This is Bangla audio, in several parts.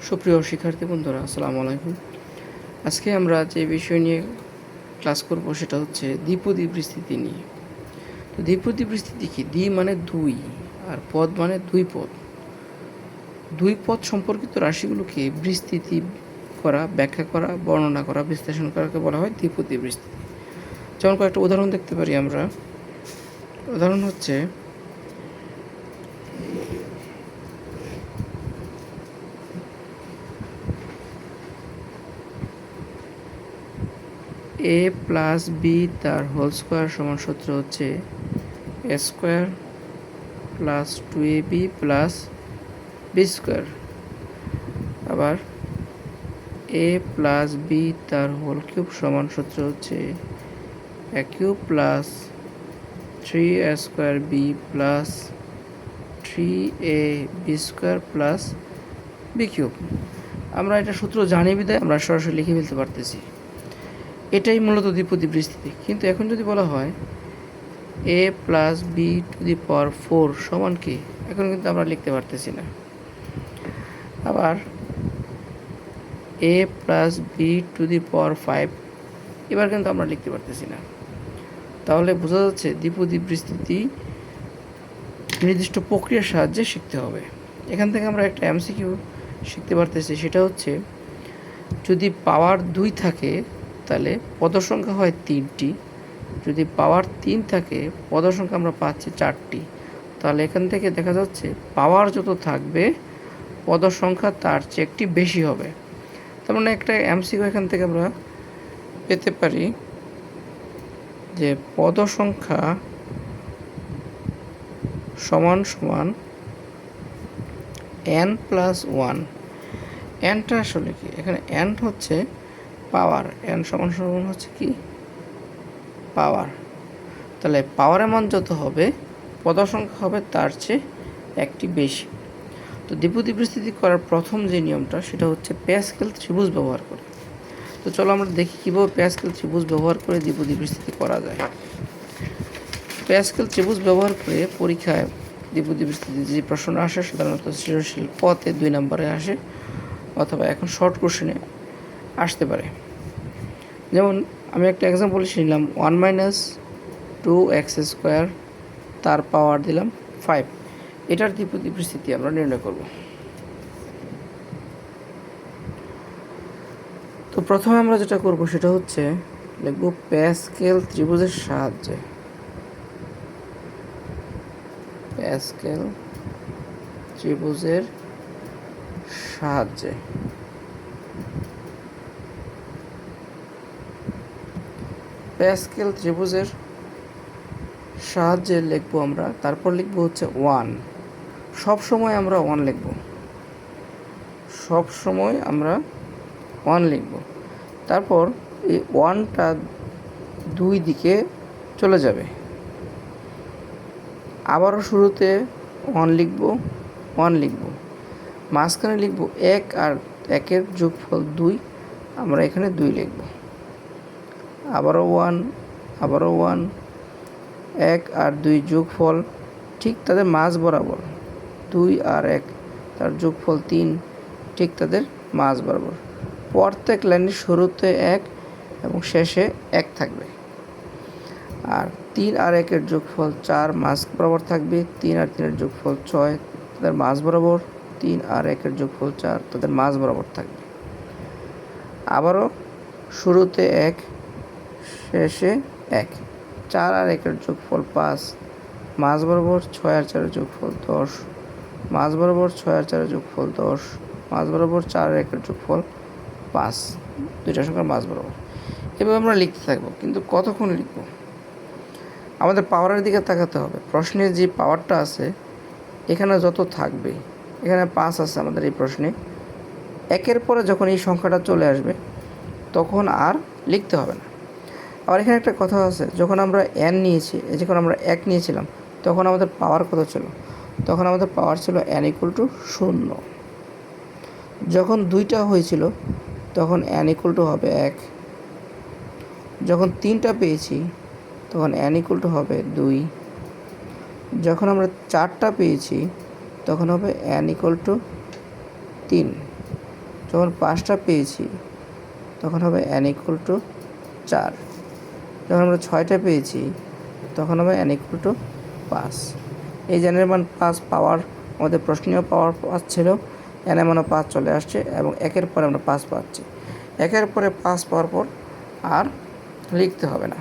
সুপ্রিয় শিক্ষার্থী বন্ধুরা, আসসালামু আলাইকুম। আজকে আমরা যে বিষয় নিয়ে ক্লাস করব সেটা হচ্ছে দ্বিপদী বিস্তৃতি নিয়ে। তো দ্বিপদী বিস্তৃতি কি? দ্বি মানে দুই, আর পদ মানে দুই পদ। দুই পদ সম্পর্কিত রাশিগুলোকে বিস্তৃতি করা, ব্যাখ্যা করা, বর্ণনা করা, বিশ্লেষণ করাকে বলা হয় দ্বিপদী বিস্তৃতি। যেমন কয়েকটা উদাহরণ দেখতে পারি আমরা। উদাহরণ হচ্ছে এ প্লাস বি তার হোল স্কোয়ার সমান সূত্র হচ্ছে A square plus 2ab plus B square. আবার এ প্লাস বি তার হোল কিউব সমান সূত্র হচ্ছে A cube plus 3a square B plus 3ab square plus B cube. আমরা এটা সূত্র জানি বিধায় আমরা সরাসরি লিখে ফেলতে পারতেছি। এটাই মূলত দ্বিপদী বিস্তৃতি। কিন্তু এখন যদি বলা হয় এ প্লাস বি টু দি পাওয়ার 4 সমান কি, এখন কিন্তু আমরা লিখতে পারতেছি না। আবার A plus B to the পাওয়ার 5 এবার কিন্তু আমরা লিখতে পারতেছি না। তাহলে বোঝা যাচ্ছে দ্বিপদী বিস্তৃতি নির্দিষ্ট প্রক্রিয়ার সাহায্যে শিখতে হবে। এখান থেকে আমরা একটা এমসিকিউ শিখতে পারতেছি, সেটা হচ্ছে যদি পাওয়ার 2 থাকে তাহলে পদ সংখ্যা হয় 3টি, যদি পাওয়ার 3 থাকে পদ সংখ্যা আমরা পাচ্ছি 4টি। তাহলে এখান থেকে দেখা যাচ্ছে পাওয়ার যত থাকবে পদ সংখ্যা তার চেয়ে একটি বেশি হবে। তার মানে একটা এমসিকিউ এখান থেকে আমরা পেতে পারি যে পদ সংখ্যা সমান সমান n প্লাস 1। এনটা আসলে কি? এখানে এন হচ্ছে পাওয়ার, এন সমান সমান হচ্ছে কি পাওয়ার। তাহলে পাওয়ারের মান যত হবে পদ সংখ্যা হবে তার চেয়ে একটি বেশি। তো দ্বিপদী বিস্তৃতি করার প্রথম যে নিয়মটা সেটা হচ্ছে প্যাসকেল ত্রিভুজ ব্যবহার করে। তো চলো আমরা দেখি কীভাবে প্যাসকেল ত্রিভুজ ব্যবহার করে দ্বিপদী বিস্তৃতি করা যায়। প্যাসকেল ত্রিভুজ ব্যবহার করে পরীক্ষায় দ্বিপদী বিস্তৃতি যে প্রশ্ন আসে সাধারণত সৃজনশীল পথে 2 নম্বরে আসে, অথবা এখন শর্ট কোশ্চেনে আসতে পারে। যেমন আমি একটা এক্সাম্পল নিলাম 1 মাইনাস 2x স্কোয়ার তার পাওয়ার দিলাম 5। এটার দ্বিপদী বিস্তৃতি আমরা নির্ণয় করব। তো প্রথমে আমরা যেটা করব সেটা হচ্ছে লিখব প্যাসকেল ত্রিভুজের সাহায্যে। প্যাসকেল ত্রিভুজের সাহায্যে প্যাসকেল ত্রিভুজের সাহায্যে লিখব আমরা। তারপর লিখব হচ্ছে 1। সব সময় আমরা 1 লিখব, সব সময় আমরা 1 লিখব। তারপর এই 1টা দুই দিকে চলে যাবে। আবারও শুরুতে 1 লিখব, 1 লিখব, মাঝখানে লিখব 1 আর 1-এর যোগফল 2, আমরা এখানে 2 লিখব। আবারও 1, আবারও 1, 1 আর 2 যোগফল ঠিক তাদের মাঝ বরাবর, 2 আর 1 তার যোগফল 3 ঠিক তাদের মাঝ বরাবর। প্রত্যেক লাইনের শুরুতে 1 এবং শেষে 1 থাকবে। আর 3 আর 1-এর যোগফল 4 মাঝ বরাবর থাকবে। 3 আর 3-এর যোগফল 6 তাদের মাঝ বরাবর। 3 আর 1-এর যোগফল 4 তাদের মাঝ বরাবর থাকবে। আবারও শুরুতে 1, শেষে 1। 4 আর 1-এর যোগফল 5 মাঝ বরাবর। 6 আর 4-এর যোগফল 10 মাঝ বরাবর। 6 আর 4-এর যোগফল 10 মাঝ বরাবর। 4 আর 1-এর যোগফল 5, দুইটা সংখ্যার মাঝ বরাবর। এভাবে আমরা লিখতে থাকবো। কিন্তু কতক্ষণ লিখব? আমাদের পাওয়ারের দিকে তাকাতে হবে। প্রশ্নে যে পাওয়ারটা আছে এখানে যত থাকবে, এখানে 5 আছে আমাদের এই প্রশ্নে, 1-এর পরে যখন এই সংখ্যাটা চলে আসবে তখন আর লিখতে হবে না। আবার এখানে একটা কথা আছে, যখন আমরা n নিয়েছি, যখন আমরা 1 নিয়েছিলাম তখন আমাদের পাওয়ার কত ছিল? তখন আমাদের পাওয়ার ছিল n = 0। যখন 2টা হয়েছিল তখন n = হবে 1। যখন 3টা পেয়েছি তখন n = হবে 2। যখন আমরা 4টা পেয়েছি তখন হবে n = 3। যখন 5টা পেয়েছি তখন হবে n ইকুয়াল টু 4। যখন আমরা 6টা পেয়েছি তখন হবে n ইকুয়াল টু 5। এই n এর মান 5 পাওয়ার আমাদের প্রশ্নীয় পাওয়ার 5 ছিল, n এর মানও 5 চলে আসছে এবং 1-এর পরে আমরা 5 পাচ্ছি। 1-এর পরে 5 পাওয়ার পর আর লিখতে হবে না।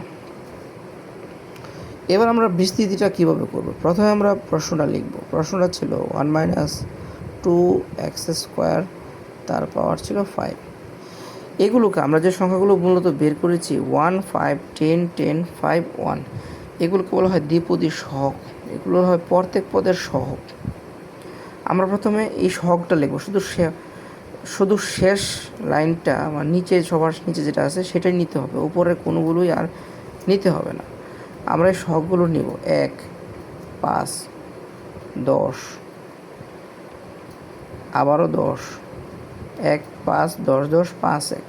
এবার আমরা বিস্তৃতিটা কীভাবে করব? প্রথমে আমরা প্রশ্নটা লিখব। প্রশ্নটা ছিল 1 মাইনাস 2x², তার পাওয়ার ছিল 5। এগুলোকে আমরা যে সংখ্যাগুলো মূলত বের করেছি 1, 5, 10, 10, 5, 1, এগুলোকে বলা হয় দ্বিপদী সহগ। এগুলো হয় প্রত্যেক পদের সহগ। আমরা প্রথমে এই সহগটা লিখব, শুধু শেষ লাইনটা আমার নিচে, সবার নিচে যেটা আছে সেটাই নিতে হবে, উপরের কোনোগুলোই আর নিতে হবে না। আমরা এই সহগগুলো নিব 1, 5, 10, আবারও 10, 1, 5, 10, 10, 5, 1,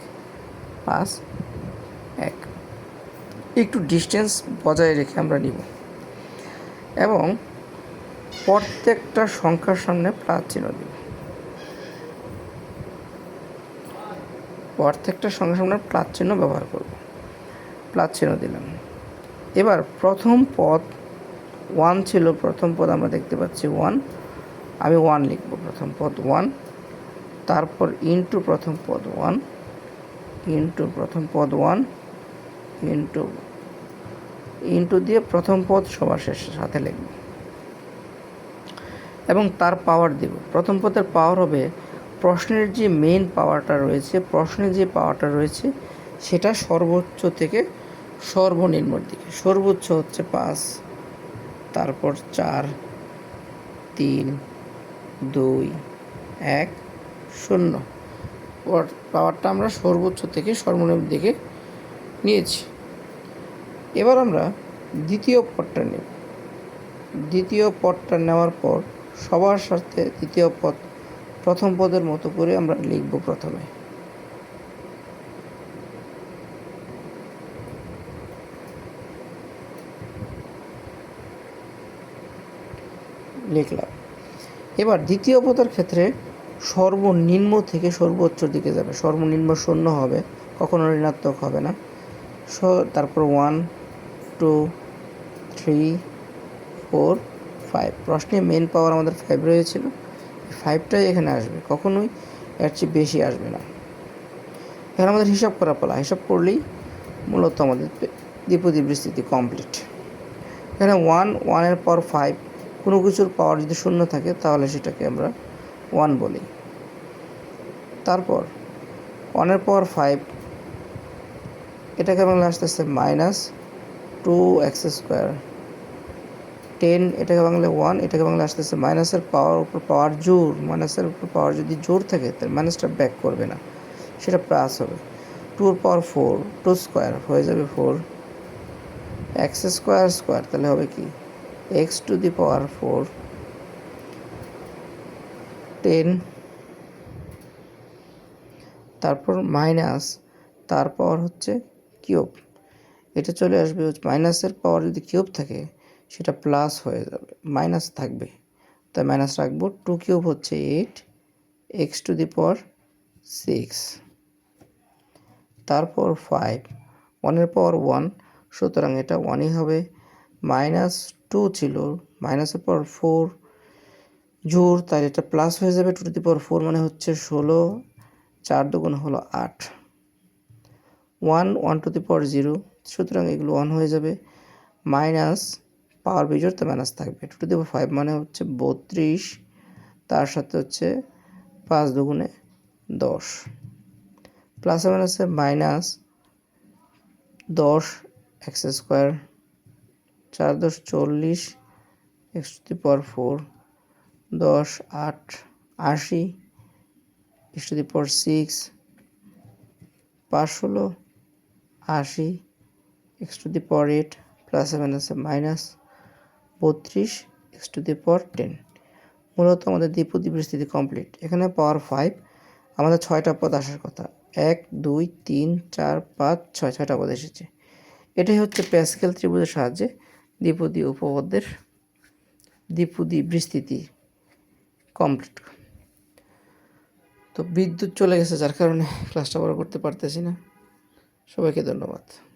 5, 1। একটু ডিস্টেন্স বজায় রেখে আমরা নিব এবং প্রত্যেকটা সংখ্যার সামনে প্লাস চিহ্ন দিব। প্রত্যেকটা সংখ্যার সামনে প্লাস চিহ্ন ব্যবহার করব। প্লাস চিহ্ন দিলাম। এবার প্রথম পদ 1 ছিল, প্রথম পদ আমরা দেখতে পাচ্ছি 1, আমি 1 লিখব। প্রথম পদ 1, তারপর ইন্টু প্রথম পদ 1, ইন্টু প্রথম পদ 1, ইন্টু দিয়ে প্রথম পদ সবার শেষের সাথে লিখব এবং তার পাওয়ার দেব। প্রথম পদের পাওয়ার হবে প্রশ্নের যে মেইন পাওয়ারটা রয়েছে, প্রশ্নের যে পাওয়ারটা রয়েছে সেটা সর্বোচ্চ থেকে সর্বনিম্নর দিকে। সর্বোচ্চ হচ্ছে 5, তারপর 4, 3, 2, 1, 0। পাওয়ারটা আমরা সর্বোচ্চ থেকে সর্বনিম্ন দিকে নিয়েছি। এবার আমরা দ্বিতীয় পদটা নেব। দ্বিতীয় পদটা নেওয়ার পর সবার সাথে দ্বিতীয় পদ প্রথম পদের মতো করে আমরা লিখব। প্রথমে লিখলাম। এবার দ্বিতীয় পদের ক্ষেত্রে সর্বনিম্ন থেকে সর্বোচ্চর দিকে যাবে। সর্বনিম্ন 0 হবে, কখনো ঋণাত্মক হবে না। তারপর 1, 2, 3, 4, 5। প্রশ্নে মেন পাওয়ার আমাদের 5 রয়েছিল, 5টাই এখানে আসবে, কখনোই এর চেয়ে বেশি আসবে না। এখানে আমাদের হিসাব করা পালা। হিসাব করলেই মূলত আমাদের দ্বিপদী বিস্তৃতি কমপ্লিট। এখানে 1 এর পাওয়ার 5, কোনো কিছুর পাওয়ার যদি 0 থাকে তাহলে সেটাকে আমরা 1 বলি। তারপর 1 এর পাওয়ার 5, এটাকে বাংলা আসতেছে -2x²। 10, এটাকে বাংলা 1, এটাকে বাংলা আসতেছে মাইনাসের পাওয়ার উপর পাওয়ার জোর। মাইনাসের উপর পাওয়ার যদি জোর থাকে তাহলে মাইনাসটা ব্যাক করবে না, সেটা প্লাস হবে। 2 এর পাওয়ার 4, 2 স্কোয়ার হয়ে যাবে 4, x² তাহলে হবে কি x⁴, 10, তারপর মাইনাস, তার পাওয়ার হচ্ছে কিউব। এটা চলে আসবে, মাইনাসের পাওয়ার যদি কিউব থাকে সেটা প্লাস হয়ে যাবে, মাইনাস থাকবে, তাই মাইনাস রাখবো। 2 কিউব হচ্ছে 8, x⁴, তারপর 5, 1 এর পাওয়ার 1, সুতরাং এটা 1ই হবে। -2 ছিল, মাইনাসের পাওয়ার 4 জোর, তাই এটা প্লাস হয়ে যাবে। 2⁴ মানে হচ্ছে 16, 4 দুগুণ হলো 8। 1 সুতরাং এগুলো 1 হয়ে যাবে। মাইনাস পাওয়ার বিজোড়, তো মাইনাস থাকবে। 2⁵ মানে হচ্ছে 32, তার সাথে হচ্ছে 5 দুগুণে 10, প্লাসে মাইনাসে minus 10 x², 4 10 40, x⁴, 10 8 80, x⁴, 5 16 80, x⁴, প্লাসে মাইনাসে মাইনাস 32, x⁴, 10। মূলত আমাদের দ্বিপদী বিস্তৃতি কমপ্লিট। এখানে পাওয়ার 5, আমাদের 6টা পদ আসার কথা। 1 2 3 4 5 6, 6টা পদ এসেছে। এটাই হচ্ছে প্যাসকেল ত্রিভুজের সাহায্যে দ্বিপদী উপপাদ্যের দ্বিপদী বিস্তৃতি কমপ্লিট। তো বিদ্যুৎ চলে গেছে, যার কারণে ক্লাসটা বড় করতে পারতেছি না। সবাইকে ধন্যবাদ।